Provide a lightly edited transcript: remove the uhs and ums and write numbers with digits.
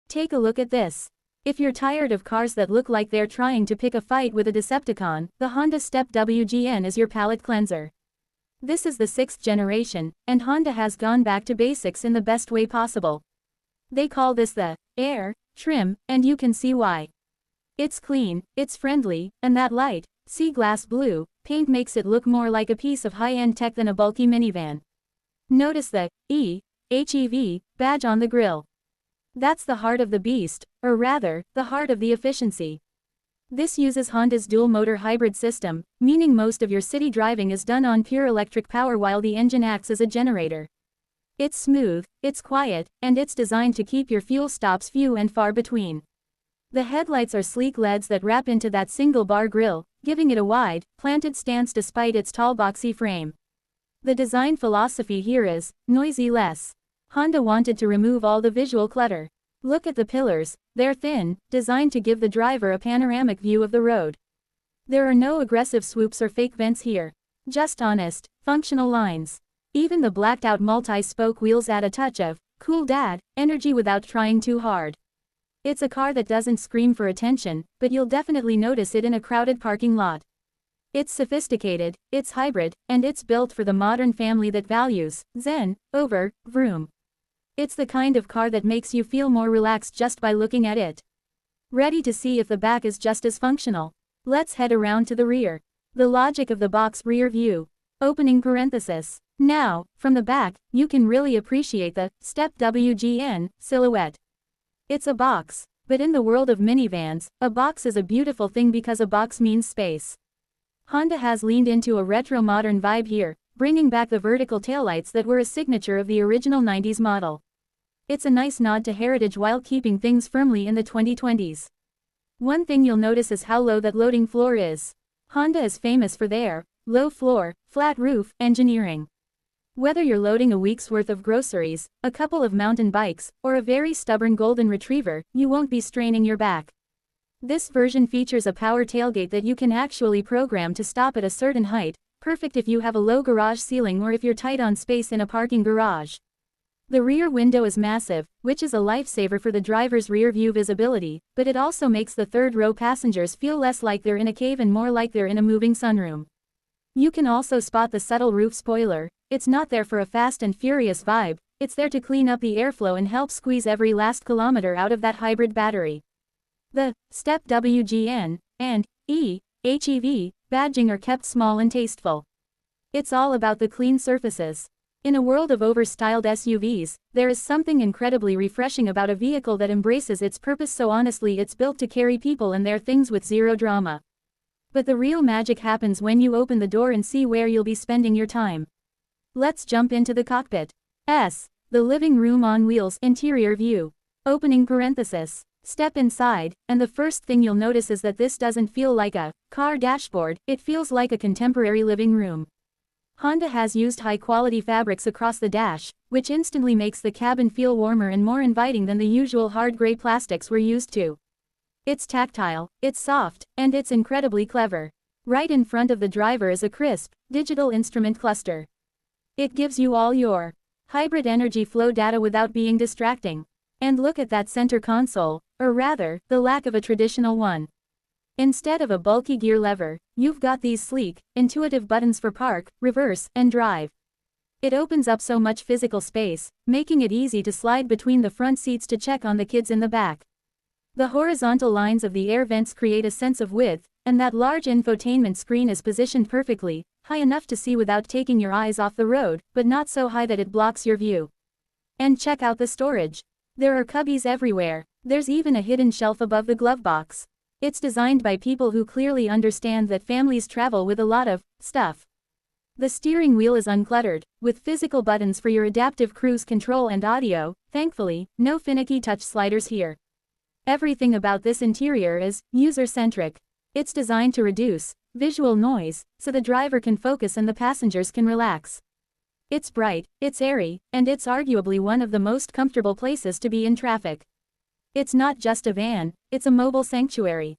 Take a look at this. If you're tired of cars that look like they're trying to pick a fight with a Decepticon, the Honda Step WGN is your palate cleanser. This is the 6th generation, and Honda has gone back to basics in the best way possible. They call this the Air trim, and you can see why. It's clean, it's friendly, and that light, sea glass blue, paint makes it look more like a piece of high-end tech than a bulky minivan. Notice the HEV badge on the grille. That's the heart of the beast, or rather, the heart of the efficiency. This uses Honda's dual-motor hybrid system, meaning most of your city driving is done on pure electric power while the engine acts as a generator. It's smooth, it's quiet, and it's designed to keep your fuel stops few and far between. The headlights are sleek LEDs that wrap into that single-bar grille, giving it a wide, planted stance despite its tall boxy frame. The design philosophy here is, noisy less. Honda wanted to remove all the visual clutter. Look at the pillars, they're thin, designed to give the driver a panoramic view of the road. There are no aggressive swoops or fake vents here. Just honest, functional lines. Even the blacked-out multi-spoke wheels add a touch of, cool dad, energy without trying too hard. It's a car that doesn't scream for attention, but you'll definitely notice it in a crowded parking lot. It's sophisticated, it's hybrid, and it's built for the modern family that values zen over vroom. It's the kind of car that makes you feel more relaxed just by looking at it. Ready to see if the back is just as functional? Let's head around to the rear. The logic of the box rear view. Opening parenthesis. Now, from the back, you can really appreciate the Step WGN silhouette. It's a box, but in the world of minivans, a box is a beautiful thing because a box means space. Honda has leaned into a retro-modern vibe here, bringing back the vertical taillights that were a signature of the original 90s model. It's a nice nod to heritage while keeping things firmly in the 2020s. One thing you'll notice is how low that loading floor is. Honda is famous for their low floor, flat roof engineering. Whether you're loading a week's worth of groceries, a couple of mountain bikes, or a very stubborn golden retriever, you won't be straining your back. This version features a power tailgate that you can actually program to stop at a certain height, perfect if you have a low garage ceiling or if you're tight on space in a parking garage. The rear window is massive, which is a lifesaver for the driver's rear view visibility, but it also makes the third-row passengers feel less like they're in a cave and more like they're in a moving sunroom. You can also spot the subtle roof spoiler. It's not there for a fast and furious vibe, it's there to clean up the airflow and help squeeze every last kilometer out of that hybrid battery. The Step WGN and HEV badging are kept small and tasteful. It's all about the clean surfaces. In a world of over-styled SUVs, there is something incredibly refreshing about a vehicle that embraces its purpose so honestly. It's built to carry people and their things with zero drama. But the real magic happens when you open the door and see where you'll be spending your time. Let's jump into the cockpit. The living room on wheels interior view. Opening parenthesis. Step inside, and the first thing you'll notice is that this doesn't feel like a car dashboard, it feels like a contemporary living room. Honda has used high-quality fabrics across the dash, which instantly makes the cabin feel warmer and more inviting than the usual hard gray plastics we're used to. It's tactile, it's soft, and it's incredibly clever. Right in front of the driver is a crisp, digital instrument cluster. It gives you all your hybrid energy flow data without being distracting. And look at that center console, or rather, the lack of a traditional one. Instead of a bulky gear lever, you've got these sleek, intuitive buttons for park, reverse, and drive. It opens up so much physical space, making it easy to slide between the front seats to check on the kids in the back. The horizontal lines of the air vents create a sense of width, and that large infotainment screen is positioned perfectly, high enough to see without taking your eyes off the road, but not so high that it blocks your view. And check out the storage. There are cubbies everywhere. There's even a hidden shelf above the glove box. It's designed by people who clearly understand that families travel with a lot of stuff. The steering wheel is uncluttered, with physical buttons for your adaptive cruise control and audio. Thankfully, no finicky touch sliders here. Everything about this interior is user-centric. It's designed to reduce visual noise, so the driver can focus and the passengers can relax. It's bright, it's airy, and it's arguably one of the most comfortable places to be in traffic. It's not just a van, it's a mobile sanctuary.